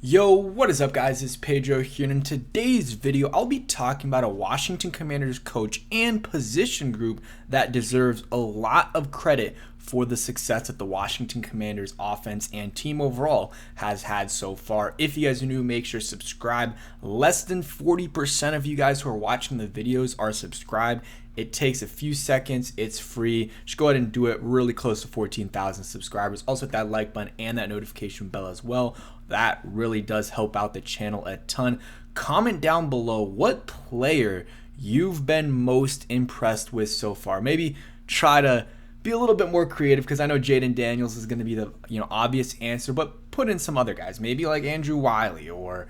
Yo, what is up guys? It's Pedro here, and in today's video, I'll be talking about a Washington Commanders coach and position group that deserves a lot of credit for the success that the Washington Commanders offense and team overall has had so far. If you guys are new, make sure to subscribe. Less than 40% of you guys who are watching the videos are subscribed. It takes a few seconds. It's free. Just go ahead and do it. Really close to 14,000 subscribers. Also hit that like button and that notification bell as well. That really does help out the channel a ton. Comment down below what player you've been most impressed with so far. Maybe try to be a little bit more creative, because I know Jaden Daniels is going to be the obvious answer, but put in some other guys, maybe like Andrew Wiley or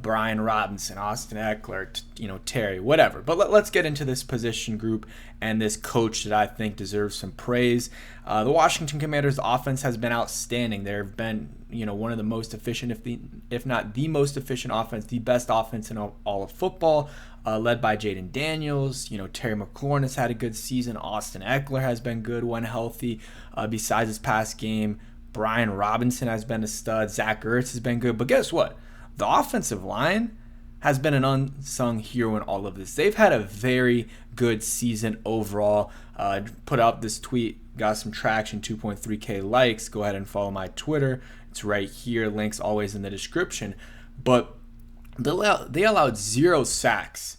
Brian Robinson, Austin Eckler, Terry, whatever. But let's get into this position group and this coach that I think deserves some praise. The Washington Commanders offense has been outstanding. They've been, one of the most efficient, if not the most efficient offense, the best offense in all of football, led by Jaden Daniels. Terry McLaurin has had a good season. Austin Eckler has been good when healthy. Besides his past game, Brian Robinson has been a stud. Zach Ertz has been good. But guess what? The offensive line has been an unsung hero in all of this. They've had a very good season overall. Put out this tweet, got some traction, 2.3K likes. Go ahead and follow my Twitter. It's right here. Links always in the description. But they allowed 0 sacks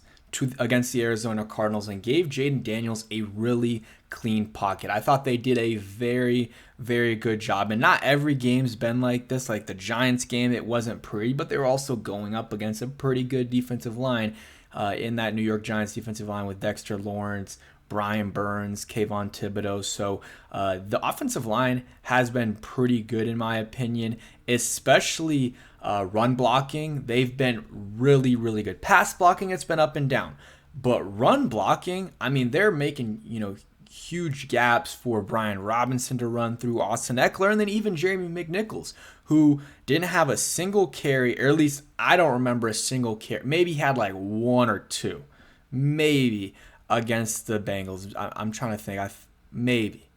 against the Arizona Cardinals and gave Jaden Daniels a really clean pocket. I thought they did a very, very good job. And not every game's been like this. Like the Giants game, it wasn't pretty, but they were also going up against a pretty good defensive line in that New York Giants defensive line with Dexter Lawrence, Brian Burns, Kayvon Thibodeau. So the offensive line has been pretty good in my opinion, especially run blocking. They've been really, really good. Pass blocking, it's been up and down. But run blocking, I mean, they're making, huge gaps for Brian Robinson to run through, Austin Eckler, and then even Jeremy McNichols, who didn't have a single carry, or at least I don't remember a single carry. Maybe he had like 1 or 2, maybe, against the Bengals. I'm trying to think. Maybe.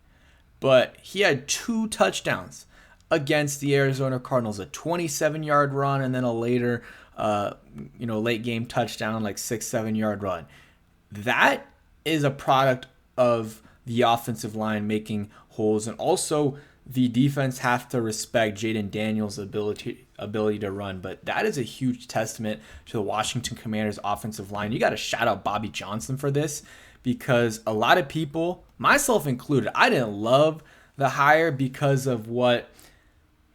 But he had 2 touchdowns against the Arizona Cardinals, a 27-yard run and then a later, late game touchdown, like 6-7-yard run. That is a product of the offensive line making holes, and also the defense have to respect Jaden Daniels' ability to run. But that is a huge testament to the Washington Commanders offensive line. You got to shout out Bobby Johnson for this, because a lot of people, myself included, I didn't love the hire because of what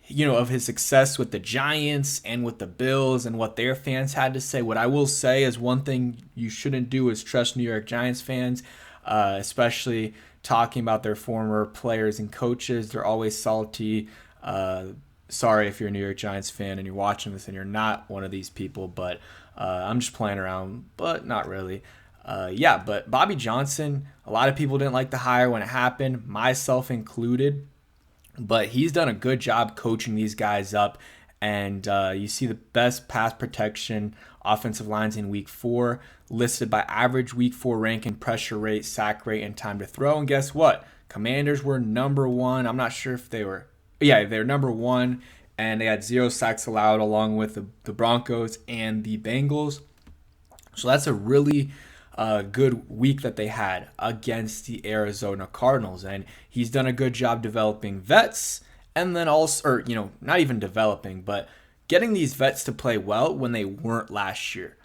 of his success with the Giants and with the Bills and what their fans had to say. What I will say is, one thing you shouldn't do is trust New York Giants fans, especially talking about their former players and coaches. They're always salty. Sorry if you're a New York Giants fan and you're watching this and you're not one of these people, but I'm just playing around, but not really. But Bobby Johnson, a lot of people didn't like the hire when it happened, myself included. But he's done a good job coaching these guys up. And you see the best pass protection offensive lines in week 4, listed by average week 4 rank in pressure rate, sack rate, and time to throw. And guess what? Commanders were number 1. I'm not sure if they were. They're number 1. And they had 0 sacks allowed, along with the Broncos and the Bengals. So that's a really good week that they had against the Arizona Cardinals. And he's done a good job developing vets, and then also, not even developing, but getting these vets to play well when they weren't last year.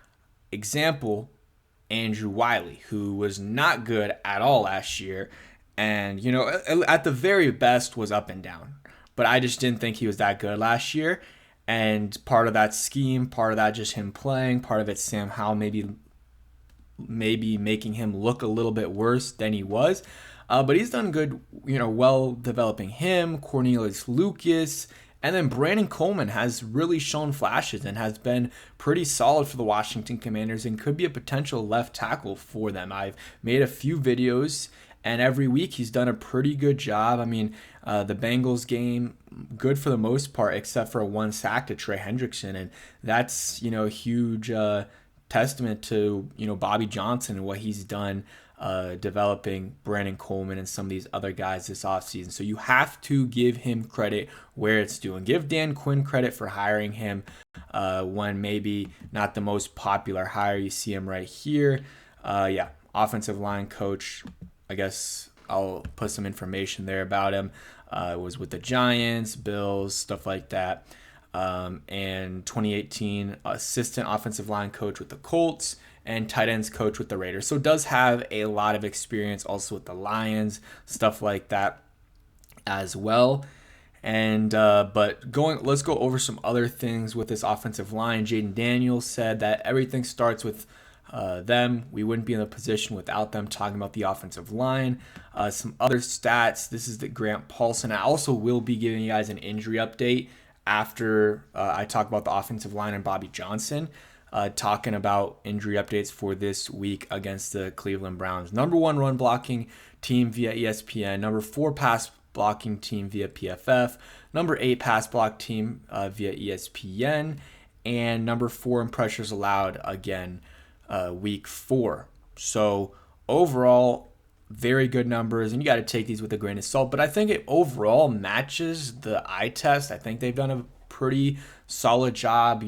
Example, Andrew Wiley, who was not good at all last year, and at the very best was up and down. But I just didn't think he was that good last year. And part of that scheme, part of that just him playing, part of it Sam Howell maybe making him look a little bit worse than he was. But he's done good, well developing him, Cornelius Lucas, and then Brandon Coleman has really shown flashes and has been pretty solid for the Washington Commanders and could be a potential left tackle for them. I've made a few videos, and every week he's done a pretty good job. I mean, the Bengals game, good for the most part, except for a 1 sack to Trey Hendrickson, and that's, a huge testament to Bobby Johnson and what he's done developing Brandon Coleman and some of these other guys this offseason. So you have to give him credit where it's due, and give Dan Quinn credit for hiring him when maybe not the most popular hire. You see him right here. Offensive line coach. I guess I'll put some information there about him. Was with the Giants, Bills, stuff like that. And 2018 assistant offensive line coach with the Colts and tight ends coach with the Raiders. So does have a lot of experience also with the Lions, stuff like that as well. And let's go over some other things with this offensive line. Jaden Daniels said that everything starts with them. We wouldn't be in a position without them. Talking about the offensive line. Some other stats. This is the Grant Paulson. I also will be giving you guys an injury update after I talk about the offensive line and Bobby Johnson. Talking about injury updates for this week against the Cleveland Browns. Number 1 run blocking team via ESPN. Number 4 pass blocking team via PFF. Number 8 pass block team via ESPN. And number 4 in pressures allowed again week 4. So overall, very good numbers, and you got to take these with a grain of salt. But I think it overall matches the eye test. I think they've done a pretty solid job.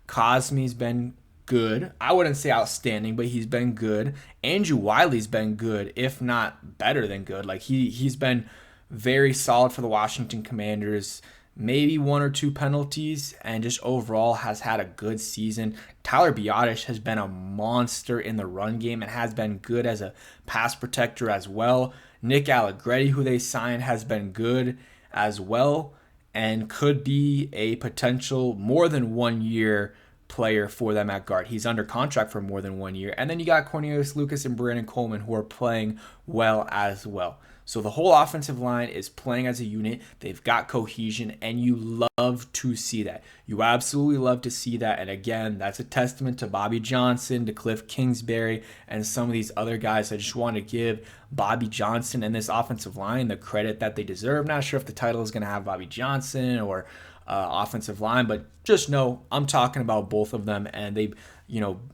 Cosme's been good. I wouldn't say outstanding, but he's been good. Andrew Wiley's been good, if not better than good. Like he's been very solid for the Washington Commanders. Maybe 1 or 2 penalties, and just overall has had a good season. Tyler Biadasz has been a monster in the run game and has been good as a pass protector as well. Nick Allegretti, who they signed, has been good as well and could be a potential more than 1 year player for them at guard. He's under contract for more than 1 year. And then you got Cornelius Lucas and Brandon Coleman, who are playing well as well. So the whole offensive line is playing as a unit. They've got cohesion, and you love to see that. You absolutely love to see that. And again, that's a testament to Bobby Johnson, to Cliff Kingsbury, and some of these other guys. I just want to give Bobby Johnson and this offensive line the credit that they deserve. Not sure if the title is going to have Bobby Johnson or offensive line, but just know I'm talking about both of them, and they,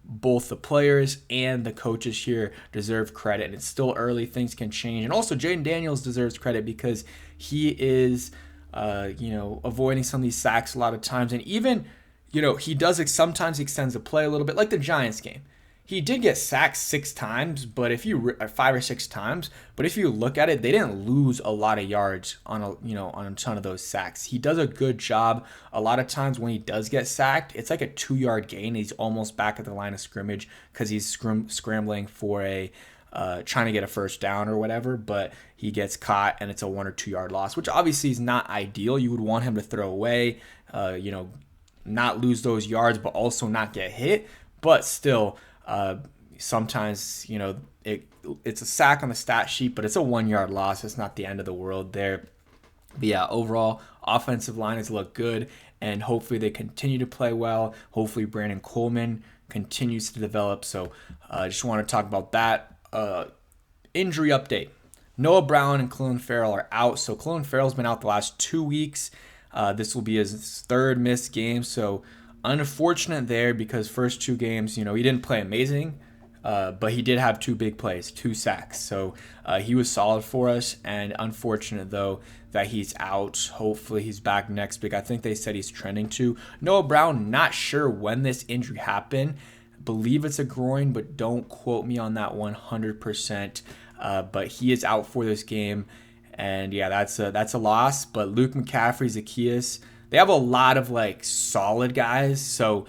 both the players and the coaches here deserve credit. And it's still early, things can change. And also Jaden Daniels deserves credit because he is avoiding some of these sacks a lot of times, and even he does sometimes extends the play a little bit, like the Giants game. He did get sacked 6 times, but if you 5 or 6 times, but if you look at it, they didn't lose a lot of yards on a ton of those sacks. He does a good job. A lot of times when he does get sacked, it's like a 2-yard gain. He's almost back at the line of scrimmage because he's scrambling for trying to get a first down or whatever, but he gets caught and it's a 1 or 2 yard loss, which obviously is not ideal. You would want him to throw away, not lose those yards, but also not get hit. But still, sometimes, it's a sack on the stat sheet, but it's a 1 yard loss. It's not the end of the world there. But yeah, overall, offensive line has looked good, and hopefully they continue to play well. Hopefully Brandon Coleman continues to develop. So I just want to talk about that. Injury update. Noah Brown and Clelin Ferrell are out. So Clelin Ferrell's been out the last 2 weeks. This will be his 3rd missed game. So unfortunate there, because first 2 games, he didn't play amazing, but he did have 2 big plays, 2 sacks. So he was solid for us, and unfortunate, though, that he's out. Hopefully he's back next week. I think they said he's trending to. Noah Brown, not sure when this injury happened. Believe it's a groin, but don't quote me on that 100%. But he is out for this game, and yeah, that's a loss. But Luke McCaffrey, Zacchaeus, they have a lot of solid guys. So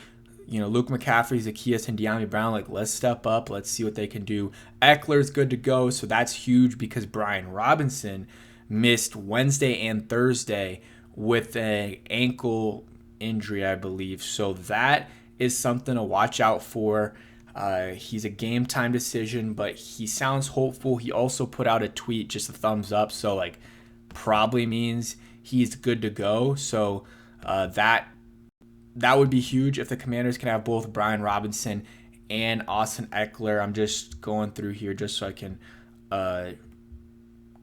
Luke McCaffrey, Zacchaeus, and De'Ami Brown, let's step up. Let's see what they can do. Eckler's good to go, so that's huge because Brian Robinson missed Wednesday and Thursday with an ankle injury, I believe. So that is something to watch out for. He's a game time decision, but he sounds hopeful. He also put out a tweet, just a thumbs up, so probably means he's good to go. So that would be huge if the Commanders can have both Brian Robinson and Austin Eckler. I'm just going through here just so I can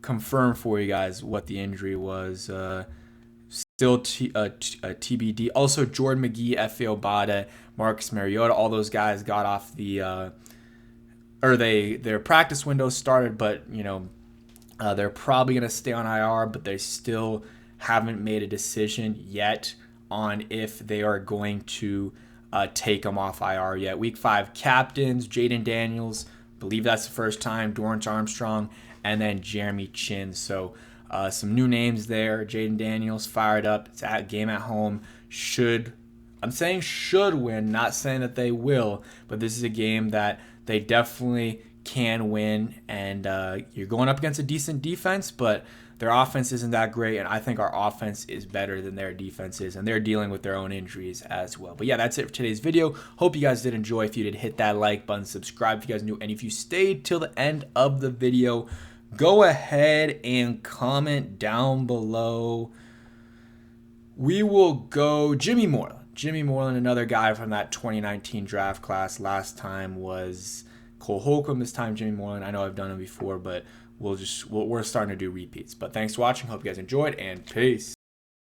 confirm for you guys what the injury was. Still TBD. Also, Jordan McGee, Efe Obada, Marcus Mariota, all those guys got off the or their practice window started, but they're probably going to stay on IR, but they still haven't made a decision yet on if they are going to take them off IR yet. Week 5 captains, Jaden Daniels, believe that's the first time, Dorrance Armstrong, and then Jeremy Chin. So some new names there. Jaden Daniels fired up. It's at game at home. I'm saying should win, not saying that they will, but this is a game that they definitely can win. And you're going up against a decent defense, but their offense isn't that great, and I think our offense is better than their defense is, and they're dealing with their own injuries as well. But yeah, that's it for today's video. Hope you guys did enjoy. If you did, hit that like button, subscribe if you guys new, and if you stayed till the end of the video, go ahead and comment down below. We will go Jimmy Moreland. Jimmy Moreland, another guy from that 2019 draft class. Last time was Cole Holcomb. This time Jimmy Moreland. I know I've done him before, but we're starting to do repeats. But thanks for watching. Hope you guys enjoyed, and peace.